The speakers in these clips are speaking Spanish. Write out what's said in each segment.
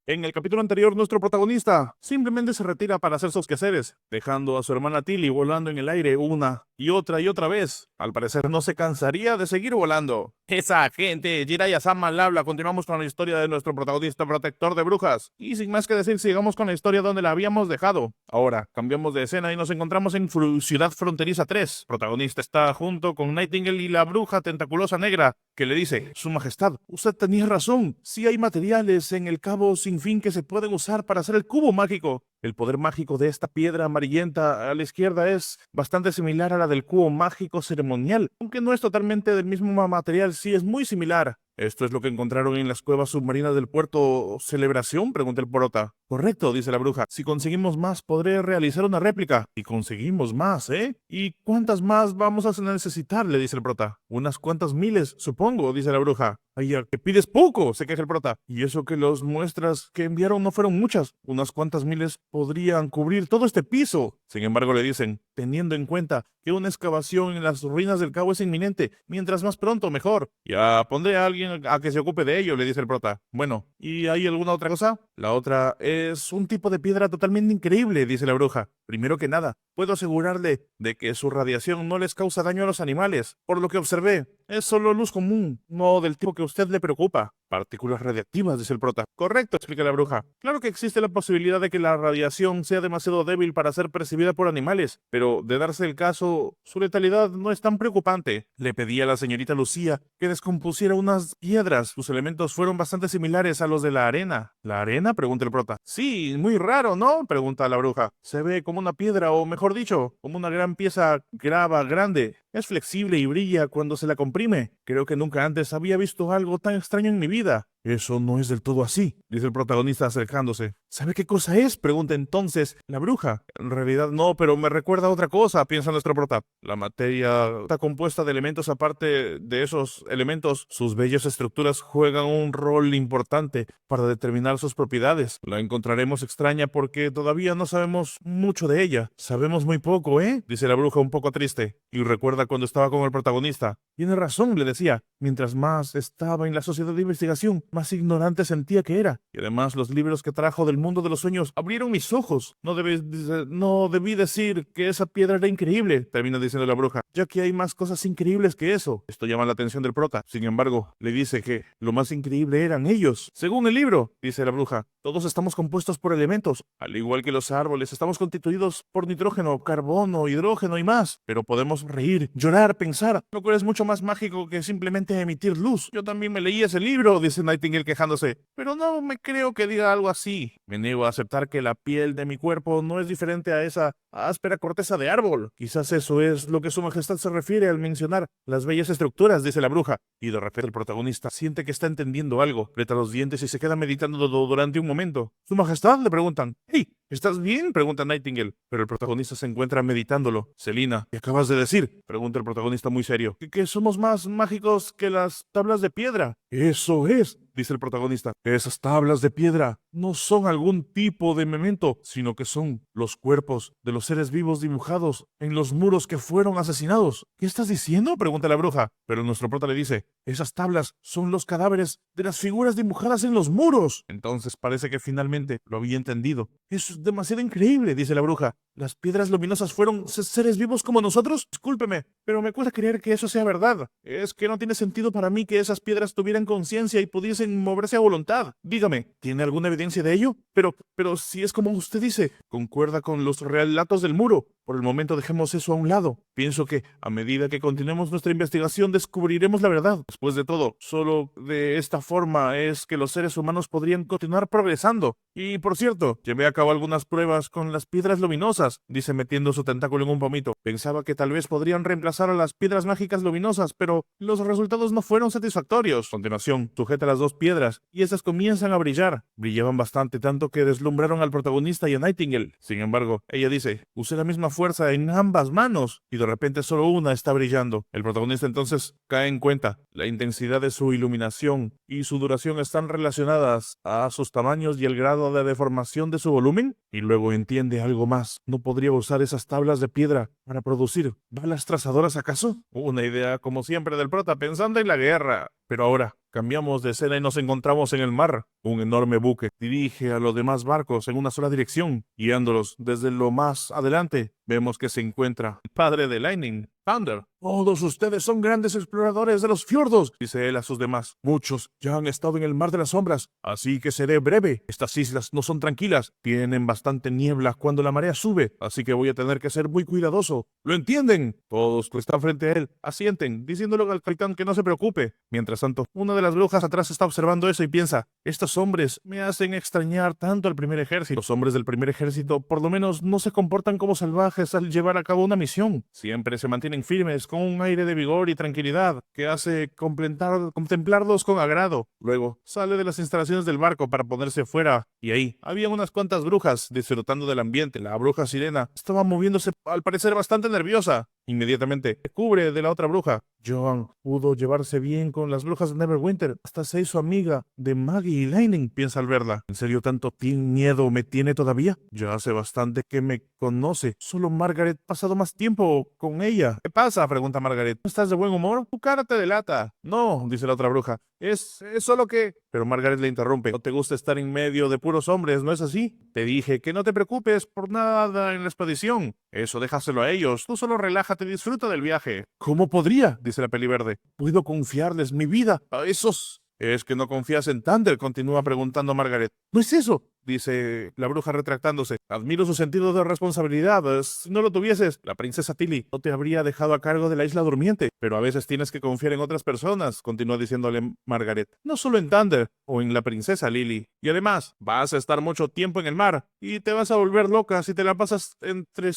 En el capítulo anterior, nuestro protagonista simplemente se retira para hacer sus quehaceres, dejando a su hermana Tilly volando en el aire una y otra vez. Al parecer no se cansaría de seguir volando. Esa gente, Jiraiya Sama al habla. Continuamos con la historia de nuestro protagonista protector de brujas. Y sin más que decir, sigamos con la historia donde la habíamos dejado. Ahora, cambiamos de escena y nos encontramos en Ciudad Fronteriza 3. El protagonista está junto con Nightingale y la bruja tentaculosa negra, que le dice: Su Majestad, usted tenía razón. Sí hay materiales en el cabo sin fin que se pueden usar para hacer el cubo mágico. El poder mágico de esta piedra amarillenta a la izquierda es bastante similar a la del cubo mágico ceremonial, aunque no es totalmente del mismo material, sí es muy similar. ¿Esto es lo que encontraron en las cuevas submarinas del puerto Celebración?, pregunta el prota. Correcto, dice la bruja. Si conseguimos más, podré realizar una réplica. Y conseguimos más, ¿eh? ¿Y cuántas más vamos a necesitar?, le dice el prota. Unas cuantas miles, supongo, dice la bruja. Ay, ya que pides poco, se queja el prota. Y eso que las muestras que enviaron no fueron muchas. Unas cuantas miles podrían cubrir todo este piso. Sin embargo, le dicen, teniendo en cuenta que una excavación en las ruinas del cabo es inminente, mientras más pronto mejor. Ya pondré a alguien a que se ocupe de ello, le dice el prota. Bueno, ¿y hay alguna otra cosa? La otra es un tipo de piedra totalmente increíble, dice la bruja. Primero que nada, puedo asegurarle de que su radiación no les causa daño a los animales. Por lo que observé, es solo luz común, no del tipo que a usted le preocupa. Partículas radiactivas, dice el prota. Correcto, explica la bruja. Claro que existe la posibilidad de que la radiación sea demasiado débil para ser percibida por animales, pero de darse el caso, su letalidad no es tan preocupante. Le pedí a la señorita Lucía que descompusiera unas piedras. Sus elementos fueron bastante similares a los de la arena. ¿La arena?, pregunta el prota. Sí, muy raro, ¿no?, pregunta la bruja. Se ve como una piedra, o mejor dicho, como una gran pieza grava grande. Es flexible y brilla cuando se la comprime. Creo que nunca antes había visto algo tan extraño en mi vida. Eso no es del todo así, dice el protagonista acercándose. ¿Sabe qué cosa es?, pregunta entonces la bruja. En realidad no, pero me recuerda a otra cosa, piensa nuestro prota. La materia está compuesta de elementos. Aparte de esos elementos, sus bellas estructuras juegan un rol importante para determinar sus propiedades. La encontraremos extraña porque todavía no sabemos mucho de ella. Sabemos muy poco, dice la bruja un poco triste. Y recuerda cuando estaba con el protagonista. Tiene razón, le decía. Mientras más estaba en la sociedad de investigación, más ignorante sentía que era. Y además los libros que trajo del mundo de los sueños abrieron mis ojos. No debí decir que esa piedra era increíble, termina diciendo la bruja, ya que hay más cosas increíbles que eso. Esto llama la atención del prota. Sin embargo, le dice que lo más increíble eran ellos. Según el libro, dice la bruja, todos estamos compuestos por elementos. Al igual que los árboles, estamos constituidos por nitrógeno, carbono, hidrógeno y más. Pero podemos reír, llorar, pensar, lo cual es mucho más mágico que simplemente emitir luz. Yo también me leí ese libro, dice Nightingale quejándose, pero no me creo que diga algo así. Me niego a aceptar que la piel de mi cuerpo no es diferente a esa áspera corteza de árbol. Quizás eso es lo que su majestad se refiere al mencionar las bellas estructuras, dice la bruja. Y de repente el protagonista siente que está entendiendo algo, aprieta los dientes y se queda meditando durante un momento. ¿Su majestad?, le preguntan. ¡Hey! ¿Estás bien?, pregunta Nightingale. Pero el protagonista se encuentra meditándolo. Selina, ¿qué acabas de decir?, pregunta el protagonista muy serio. Que somos más mágicos que las tablas de piedra. Eso es, dice el protagonista. Esas tablas de piedra no son algún tipo de memento, sino que son los cuerpos de los seres vivos dibujados en los muros que fueron asesinados. ¿Qué estás diciendo?, pregunta la bruja. Pero nuestro prota le dice, esas tablas son los cadáveres de las figuras dibujadas en los muros. Entonces parece que finalmente lo había entendido. Es demasiado increíble, dice la bruja. ¿Las piedras luminosas fueron seres vivos como nosotros? Discúlpeme, pero me cuesta creer que eso sea verdad. Es que no tiene sentido para mí que esas piedras tuvieran conciencia y pudiesen moverse a voluntad. Dígame, ¿tiene alguna evidencia de ello? Pero si es como usted dice, concuerda con los relatos del muro. Por el momento dejemos eso a un lado. Pienso que, a medida que continuemos nuestra investigación, descubriremos la verdad. Después de todo, solo de esta forma es que los seres humanos podrían continuar progresando. Y, por cierto, llevé a cabo algunas pruebas con las piedras luminosas, dice metiendo su tentáculo en un pomito. Pensaba que tal vez podrían reemplazar a las piedras mágicas luminosas, pero los resultados no fueron satisfactorios. A continuación, sujeta las dos piedras, y esas comienzan a brillar. Brillaban bastante, tanto que deslumbraron al protagonista y a Nightingale. Sin embargo, ella dice, usé la misma fuerza en ambas manos, y de repente solo una está brillando. El protagonista entonces cae en cuenta. La intensidad de su iluminación y su duración están relacionadas a sus tamaños y el grado de deformación de su volumen. Y luego entiende algo más. ¿No podría usar esas tablas de piedra para producir balas trazadoras acaso? Una idea, como siempre, del prota pensando en la guerra. Pero ahora cambiamos de escena y nos encontramos en el mar. Un enorme buque dirige a los demás barcos en una sola dirección, guiándolos desde lo más adelante. Vemos que se encuentra el padre de Lightning, Thunder. Todos ustedes son grandes exploradores de los fiordos, dice él a sus demás. Muchos ya han estado en el mar de las sombras, así que seré breve. Estas islas no son tranquilas, tienen bastante niebla cuando la marea sube, así que voy a tener que ser muy cuidadoso. ¿Lo entienden? Todos que están frente a él asienten, diciéndole al capitán que no se preocupe. Mientras tanto, una de las brujas atrás está observando eso y piensa, estos hombres me hacen extrañar tanto al primer ejército. Los hombres del primer ejército por lo menos no se comportan como salvajes al llevar a cabo una misión. Siempre se mantienen firmes con un aire de vigor y tranquilidad que hace contemplarlos con agrado. Luego sale de las instalaciones del barco para ponerse fuera y ahí había unas cuantas brujas disfrutando del ambiente. La bruja sirena estaba moviéndose al parecer bastante nerviosa. Inmediatamente se cubre de la otra bruja. Joan pudo llevarse bien con las brujas de Neverwinter, hasta se hizo amiga de Maggie y Lightning, piensa al verla. ¿En serio tanto miedo me tiene todavía? Ya hace bastante que me conoce. Solo Margaret ha pasado más tiempo con ella. ¿Qué pasa?, pregunta Margaret. ¿No estás de buen humor? Tu cara te delata. No, dice la otra bruja. Es solo que... Pero Margaret le interrumpe. No te gusta estar en medio de puros hombres, ¿no es así? Te dije que no te preocupes por nada en la expedición. Eso déjaselo a ellos. Tú solo relájate y disfruta del viaje. ¿Cómo podría?, dice la peliverde. Puedo confiarles mi vida a esos... ¿Es que no confías en Thunder?, continúa preguntando Margaret. No es eso, dice la bruja retractándose. Admiro su sentido de responsabilidad. Si no lo tuvieses, la princesa Tilly no te habría dejado a cargo de la isla durmiente. Pero a veces tienes que confiar en otras personas, continúa diciéndole Margaret. No solo en Thunder o en la princesa Lily. Y además, vas a estar mucho tiempo en el mar y te vas a volver loca si te la pasas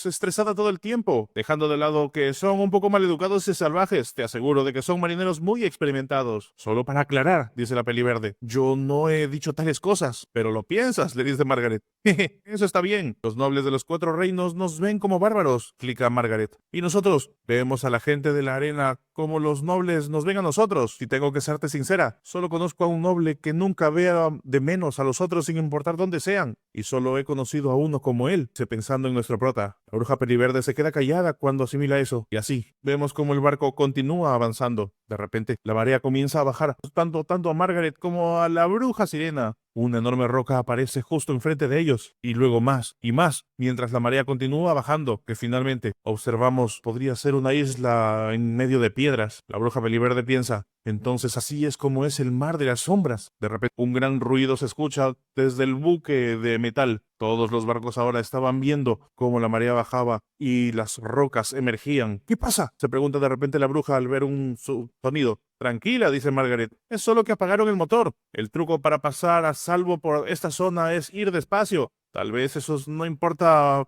estresada todo el tiempo, dejando de lado que son un poco maleducados y salvajes. Te aseguro de que son marineros muy experimentados. Solo para aclarar, dice la peliverde, yo no he dicho tales cosas, pero lo piensas, le dice Margaret. Jeje, eso está bien. Los nobles de los 4 reinos nos ven como bárbaros, explica Margaret. Y nosotros vemos a la gente de la arena como los nobles nos ven a nosotros. Si tengo que serte sincera, solo conozco a un noble que nunca vea de menos a los otros sin importar dónde sean. Y solo he conocido a uno como él, pensando en nuestro prota. La bruja peliverde se queda callada cuando asimila eso. Y así, vemos como el barco continúa avanzando. De repente, la marea comienza a bajar, tanto a Margaret como a la bruja sirena. Una enorme roca aparece justo enfrente de ellos, y luego más y más, mientras la marea continúa bajando, que finalmente observamos podría ser una isla en medio de piedras. La bruja peliverde piensa, entonces así es como es el mar de las sombras. De repente, un gran ruido se escucha desde el buque de metal. Todos los barcos ahora estaban viendo cómo la marea bajaba y las rocas emergían. ¿Qué pasa?, se pregunta de repente la bruja al ver un sonido. Tranquila, dice Margaret, es solo que apagaron el motor. El truco para pasar a salvo por esta zona es ir despacio. Tal vez eso no importa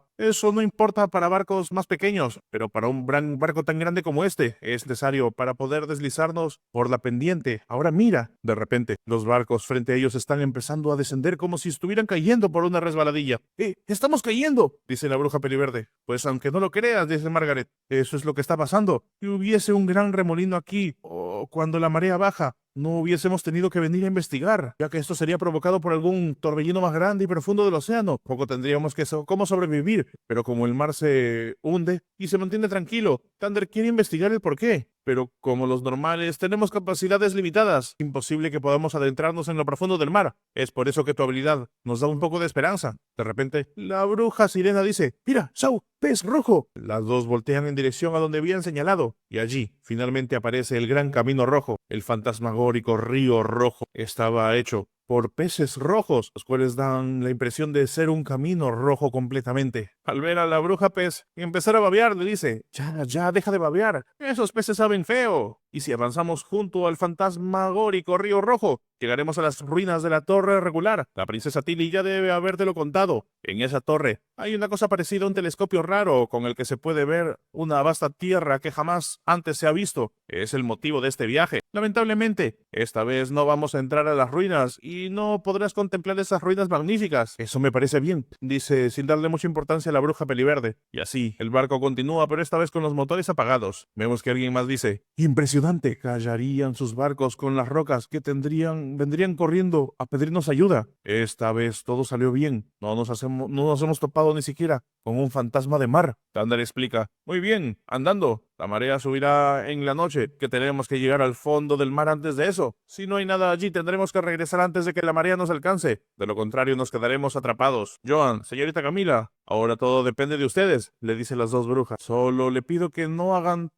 para barcos más pequeños, pero para un gran barco tan grande como este es necesario para poder deslizarnos por la pendiente. Ahora mira, de repente, los barcos frente a ellos están empezando a descender como si estuvieran cayendo por una resbaladilla. ¡Estamos cayendo!, dice la bruja peliverde. Pues aunque no lo creas, dice Margaret, eso es lo que está pasando. Si hubiese un gran remolino aquí, o cuando la marea baja, no hubiésemos tenido que venir a investigar, ya que esto sería provocado por algún torbellino más grande y profundo del océano. Poco tendríamos que cómo sobrevivir, pero como el mar se hunde y se mantiene tranquilo, Thunder quiere investigar el porqué. Pero como los normales tenemos capacidades limitadas, imposible que podamos adentrarnos en lo profundo del mar. Es por eso que tu habilidad nos da un poco de esperanza. De repente, la bruja sirena dice, mira, Shaw, pez rojo. Las dos voltean en dirección a donde habían señalado, y allí finalmente aparece el gran camino rojo. El fantasmagórico río rojo estaba hecho por peces rojos, los cuales dan la impresión de ser un camino rojo completamente. Al ver a la bruja pez y empezar a babear, le dice, ya, deja de babear, esos peces saben feo. Y si avanzamos junto al fantasmagórico río rojo, llegaremos a las ruinas de la torre regular. La princesa Tilly ya debe habértelo contado. En esa torre hay una cosa parecida a un telescopio raro con el que se puede ver una vasta tierra que jamás antes se ha visto. Es el motivo de este viaje. Lamentablemente, esta vez no vamos a entrar a las ruinas y no podrás contemplar esas ruinas magníficas. Eso me parece bien, dice sin darle mucha importancia a la bruja peliverde. Y así, el barco continúa, pero esta vez con los motores apagados. Vemos que alguien más dice, impresionante. impresionante. Callarían sus barcos con las rocas que vendrían corriendo a pedirnos ayuda. Esta vez todo salió bien. No nos hemos topado ni siquiera con un fantasma de mar. Thunder explica. Muy bien, andando. La marea subirá en la noche, que tenemos que llegar al fondo del mar antes de eso. Si no hay nada allí, tendremos que regresar antes de que la marea nos alcance. De lo contrario, nos quedaremos atrapados. Joan, señorita Camila, ahora todo depende de ustedes, le dicen las dos brujas. Solo le pido que no hagan...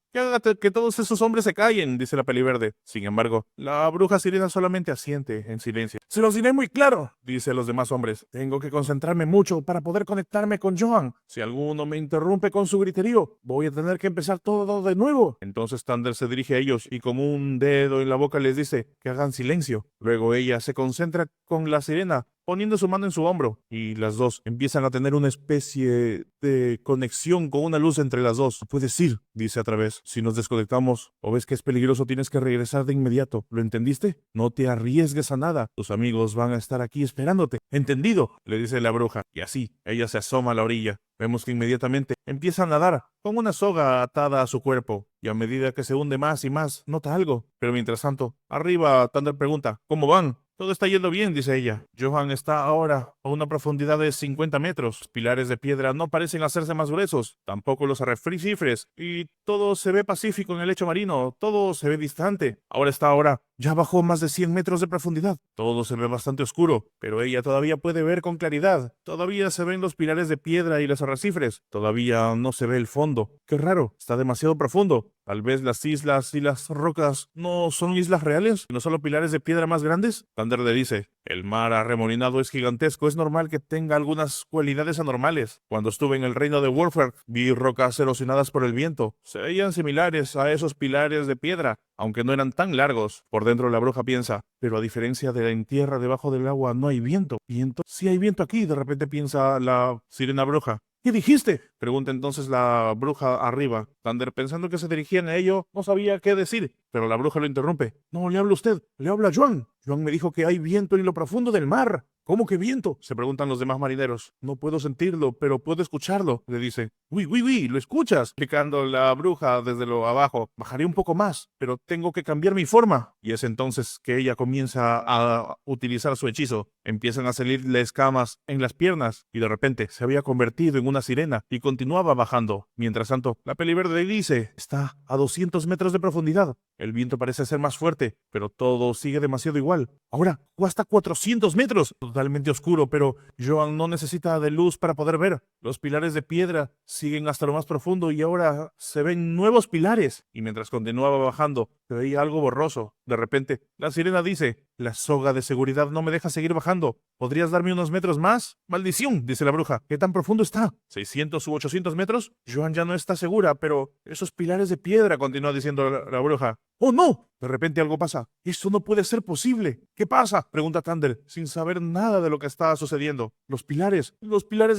Que todos esos hombres se callen, dice la peliverde. Sin embargo, la bruja sirena solamente asiente en silencio. Se los diré muy claro, dice los demás hombres. Tengo que concentrarme mucho para poder conectarme con Joan. Si alguno me interrumpe con su griterío, voy a tener que empezar todo de nuevo. Entonces Thunder se dirige a ellos y con un dedo en la boca les dice que hagan silencio. Luego ella se concentra con la sirena, poniendo su mano en su hombro, y las dos empiezan a tener una especie de conexión con una luz entre las dos. Puedes ir, dice a través. Si nos desconectamos o ves que es peligroso, tienes que regresar de inmediato. ¿Lo entendiste? No te arriesgues a nada. Tus amigos van a estar aquí esperándote. ¿Entendido?, le dice la bruja. Y así, ella se asoma a la orilla. Vemos que inmediatamente empieza a nadar con una soga atada a su cuerpo, y a medida que se hunde más y más, nota algo. Pero mientras tanto, arriba, Thunder pregunta, ¿cómo van? Todo está yendo bien, dice ella. Johan está ahora a una profundidad de 50 metros. Los pilares de piedra no parecen hacerse más gruesos, tampoco los arrecifes, y todo se ve pacífico en el lecho marino, todo se ve distante. Ahora ya bajó más de 100 metros de profundidad. Todo se ve bastante oscuro, pero ella todavía puede ver con claridad. Todavía se ven los pilares de piedra y los arrecifes. Todavía no se ve el fondo. Qué raro, está demasiado profundo. Tal vez las islas y las rocas no son islas reales, no solo pilares de piedra más grandes. Thunder le dice, el mar arremolinado es gigantesco, es normal que tenga algunas cualidades anormales. Cuando estuve en el reino de Wolfberg, vi rocas erosionadas por el viento. Se veían similares a esos pilares de piedra, aunque no eran tan largos. Por dentro la bruja piensa, pero a diferencia de en tierra debajo del agua no hay viento. ¿Viento? Sí hay viento aquí, de repente piensa la sirena bruja. ¿Qué dijiste?, pregunta entonces la bruja arriba. Thunder, pensando que se dirigían a ello, no sabía qué decir, pero la bruja lo interrumpe. No, le habla usted, le habla Joan. Joan me dijo que hay viento en lo profundo del mar. ¿Cómo que viento?, se preguntan los demás marineros. No puedo sentirlo, pero puedo escucharlo, le dice. Uy, ¿lo escuchas?, explicando la bruja desde lo abajo. Bajaré un poco más, pero tengo que cambiar mi forma. Y es entonces que ella comienza a utilizar su hechizo. Empiezan a salirle escamas en las piernas, y de repente se había convertido en una sirena y continuaba bajando. Mientras tanto, la peliverde dice, está a 200 metros de profundidad. El viento parece ser más fuerte, pero todo sigue demasiado igual. Ahora, hasta 400 metros. Totalmente oscuro, pero Joan no necesita de luz para poder ver. Los pilares de piedra siguen hasta lo más profundo y ahora se ven nuevos pilares. Y mientras continuaba bajando, se veía algo borroso. De repente, la sirena dice, la soga de seguridad no me deja seguir bajando. ¿Podrías darme unos metros más? ¡Maldición!, dice la bruja. ¿Qué tan profundo está? ¿600 u 800 metros? Joan ya no está segura, pero esos pilares de piedra, continúa diciendo la bruja. ¡Oh, no! De repente algo pasa. ¡Esto no puede ser posible! ¿Qué pasa?, pregunta Thunder, sin saber nada de lo que está sucediendo. Los pilares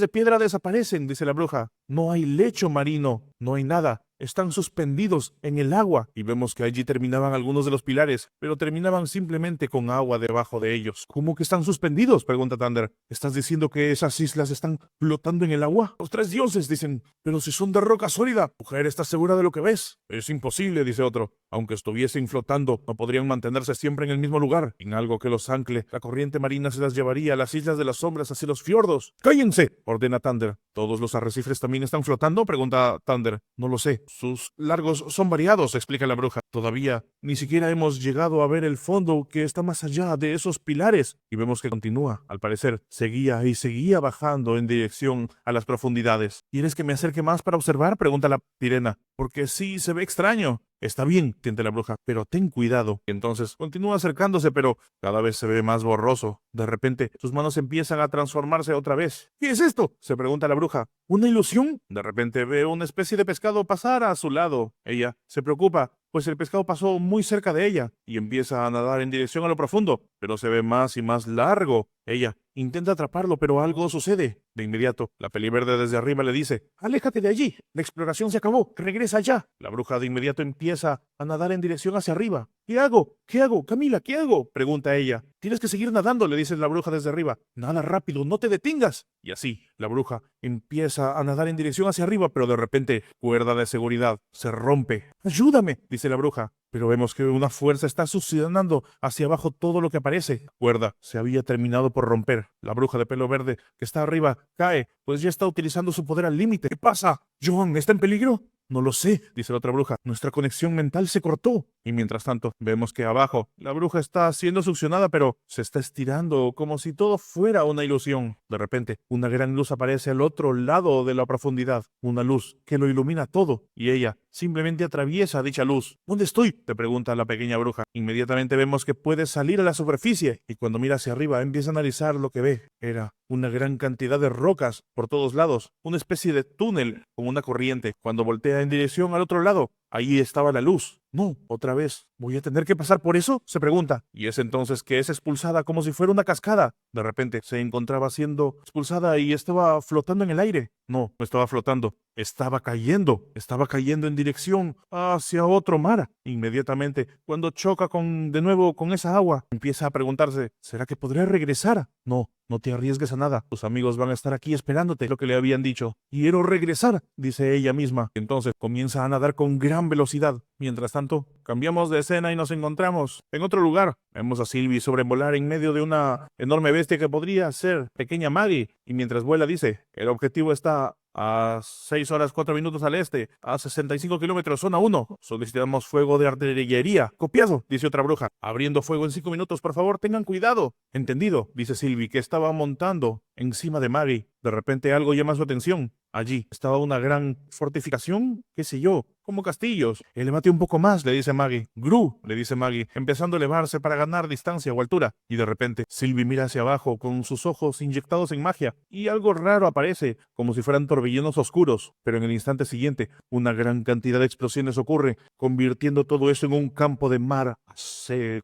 de piedra desaparecen, dice la bruja. No hay lecho marino, no hay nada. Están suspendidos en el agua. Y vemos que allí terminaban algunos de los pilares, pero terminaban simplemente con agua debajo de ellos. ¿Cómo que están suspendidos?, pregunta Thunder. ¿Estás diciendo que esas islas están flotando en el agua? Los tres dioses dicen, pero si son de roca sólida. Mujer, ¿estás segura de lo que ves? Es imposible, dice otro. Aunque estuviesen flotando, no podrían mantenerse siempre en el mismo lugar. En algo que los ancle, la corriente marina se las llevaría a las islas de las sombras hacia los fiordos. ¡Cállense!, ordena Thunder. ¿Todos los arrecifes también están flotando?, pregunta Thunder. No lo sé. Sus largos son variados, explica la bruja. Todavía ni siquiera hemos llegado a ver el fondo que está más allá de esos pilares. Y vemos que continúa. Al parecer, seguía y seguía bajando en dirección a las profundidades. ¿Quieres que me acerque más para observar?, pregunta la sirena. Porque sí, se ve extraño. Está bien, siente la bruja, pero ten cuidado. Y entonces continúa acercándose, pero cada vez se ve más borroso. De repente, sus manos empiezan a transformarse otra vez. ¿Qué es esto?, se pregunta la bruja. ¿Una ilusión? De repente ve una especie de pescado pasar a su lado. Ella se preocupa, pues el pescado pasó muy cerca de ella y empieza a nadar en dirección a lo profundo, pero se ve más y más largo. Ella intenta atraparlo, pero algo sucede. De inmediato, la peliverde desde arriba le dice, aléjate de allí, la exploración se acabó, regresa allá. La bruja de inmediato empieza a nadar en dirección hacia arriba. ¿Qué hago? ¿Qué hago? Camila, ¿qué hago?, pregunta ella. Tienes que seguir nadando, le dice la bruja desde arriba. Nada rápido, no te detengas. Y así, la bruja empieza a nadar en dirección hacia arriba, pero de repente, cuerda de seguridad se rompe. Ayúdame, dice la bruja. pero vemos que una fuerza está succionando hacia abajo todo lo que aparece. La cuerda se había terminado por romper. La bruja de pelo verde que está arriba cae, pues ya está utilizando su poder al límite. ¿Qué pasa? ¿John está en peligro? No lo sé, dice la otra bruja. Nuestra conexión mental se cortó. Y mientras tanto, vemos que abajo la bruja está siendo succionada, pero se está estirando como si todo fuera una ilusión. De repente, una gran luz aparece al otro lado de la profundidad. Una luz que lo ilumina todo. Y ella simplemente atraviesa dicha luz. ¿Dónde estoy? Te pregunta la pequeña bruja. Inmediatamente vemos que puede salir a la superficie. Y cuando mira hacia arriba, empieza a analizar lo que ve. Era una gran cantidad de rocas por todos lados. Una especie de túnel con una corriente. Cuando voltea en dirección al otro lado, ahí estaba la luz. No, otra vez. ¿Voy a tener que pasar por eso? Se pregunta. Y es entonces que es expulsada como si fuera una cascada. De repente se encontraba siendo expulsada y estaba flotando en el aire. No, no estaba flotando. Estaba cayendo. Estaba cayendo en dirección hacia otro mar. Inmediatamente, cuando choca de nuevo con esa agua, empieza a preguntarse, ¿será que podré regresar? No, no te arriesgues a nada. Tus amigos van a estar aquí esperándote, lo que le habían dicho. Quiero regresar, dice ella misma. Entonces comienza a nadar con gran velocidad. Mientras tanto, cambiamos de escena y nos encontramos en otro lugar. Vemos a Sylvie sobrevolar en medio de una enorme bestia que podría ser pequeña Maggie. Y mientras vuela dice, el objetivo está a 6 horas 4 minutos al este, a 65 kilómetros, zona 1. Solicitamos fuego de artillería. Copiado, dice otra bruja. Abriendo fuego en 5 minutos, por favor, tengan cuidado. Entendido, dice Sylvie, que estaba montando encima de Maggie. De repente algo llama su atención. Allí estaba una gran fortificación, qué sé yo, como castillos. Elevate un poco más, le dice Maggie. Gru, le dice Maggie, empezando a elevarse para ganar distancia o altura. Y de repente, Sylvie mira hacia abajo con sus ojos inyectados en magia y algo raro aparece, como si fueran torbellinos oscuros. Pero en el instante siguiente, una gran cantidad de explosiones ocurre, convirtiendo todo eso en un campo de mar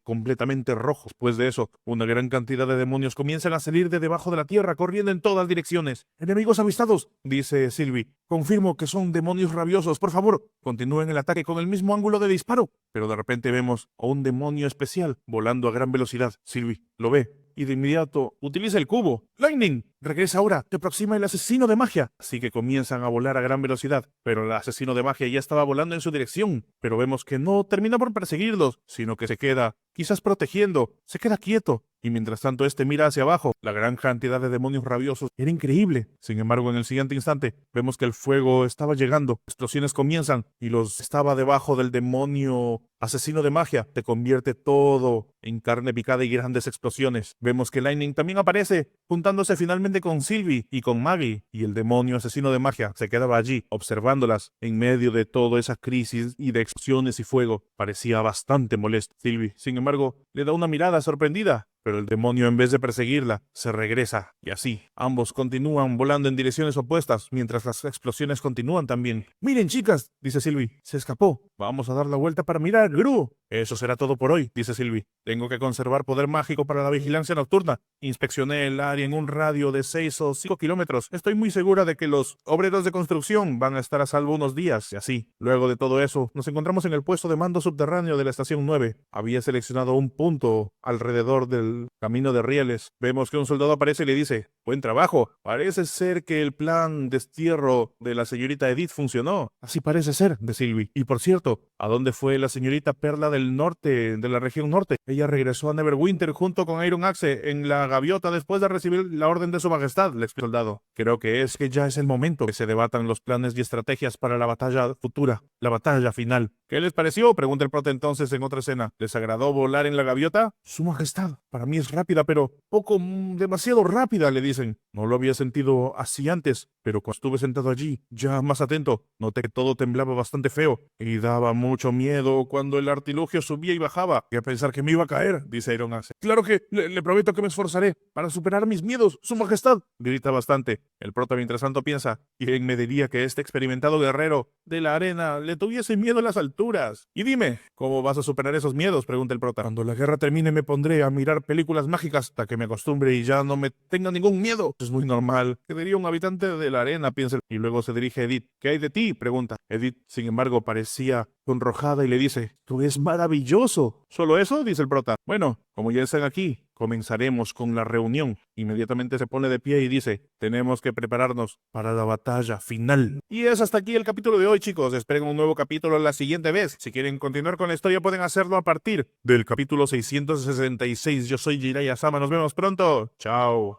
completamente rojo. Después de eso, una gran cantidad de demonios comienzan a salir de debajo de la tierra, corriendo en todas direcciones. Enemigos avistados, dice Sylvie. Confirmo que son demonios rabiosos. Por favor, continúen el ataque con el mismo ángulo de disparo. Pero de repente vemos a un demonio especial volando a gran velocidad. Sylvie lo ve y de inmediato utiliza el cubo. ¡Lightning! Regresa ahora, te aproxima el asesino de magia. Así que comienzan a volar a gran velocidad, pero el asesino de magia ya estaba volando en su dirección. Pero vemos que no termina por perseguirlos, sino que se queda, quizás protegiendo, se queda quieto. Y mientras tanto este mira hacia abajo. La gran cantidad de demonios rabiosos era increíble. Sin embargo, en el siguiente instante, vemos que el fuego estaba llegando. Explosiones comienzan y los estaba debajo del demonio asesino de magia. Se convierte todo en carne picada y grandes explosiones. Vemos que Lightning también aparece, juntándose finalmente con Sylvie y con Maggie. Y el demonio asesino de magia se quedaba allí, observándolas en medio de toda esa crisis y de explosiones y fuego. Parecía bastante molesto. Sylvie, sin embargo, le da una mirada sorprendida. Pero el demonio, en vez de perseguirla, se regresa. Y así, ambos continúan volando en direcciones opuestas, mientras las explosiones continúan también. Miren, chicas, dice Sylvie, se escapó. Vamos a dar la vuelta para mirar, Gru. Eso será todo por hoy, dice Sylvie. Tengo que conservar poder mágico para la vigilancia nocturna. Inspeccioné el área en un radio de 6 o 5 kilómetros. Estoy muy segura de que los obreros de construcción van a estar a salvo unos días. Y así, luego de todo eso, nos encontramos en el puesto de mando subterráneo de la estación 9. Había seleccionado un punto alrededor del camino de rieles. Vemos que un soldado aparece y le dice, buen trabajo. Parece ser que el plan destierro de la señorita Edith funcionó. Así parece ser, de Sylvie. Y por cierto, ¿a dónde fue la señorita Perla del Norte, de la región norte? Ella regresó a Neverwinter junto con Iron Axe en la gaviota después de recibir la orden de su majestad, le explicó el soldado. Creo que ya es el momento que se debatan los planes y estrategias para la batalla futura, la batalla final. ¿Qué les pareció? Pregunta el prota entonces en otra escena. ¿Les agradó volar en la gaviota? Su majestad, para mí es rápida, pero demasiado rápida, le dicen. No lo había sentido así antes, pero cuando estuve sentado allí, ya más atento, noté que todo temblaba bastante feo y daba mucho miedo cuando el artilugio subía y bajaba. Y a pensar que me iba a caer, dice Iron Axe. Claro que le prometo que me esforzaré para superar mis miedos, su majestad, grita bastante. El prota mientras tanto piensa, ¿quién me diría que este experimentado guerrero de la arena le tuviese miedo a las alturas? Y dime, ¿cómo vas a superar esos miedos? Pregunta el prota. Cuando la guerra termine me pondré a mirar películas mágicas hasta que me acostumbre y ya no me tenga ningún miedo. Es muy normal, que diría un habitante de la arena, piensa. Y luego se dirige a Edith. ¿Qué hay de ti? Pregunta. Edith, sin embargo, parecía sonrojada y le dice, tú eres maravilloso. ¿Solo eso? Dice el prota. Bueno, como ya están aquí, comenzaremos con la reunión. Inmediatamente se pone de pie y dice, tenemos que prepararnos para la batalla final. Y es hasta aquí el capítulo de hoy, chicos. Esperen un nuevo capítulo la siguiente vez. Si quieren continuar con la historia, pueden hacerlo a partir del capítulo 666. Yo soy Jiraiya Sama. Nos vemos pronto. Chao.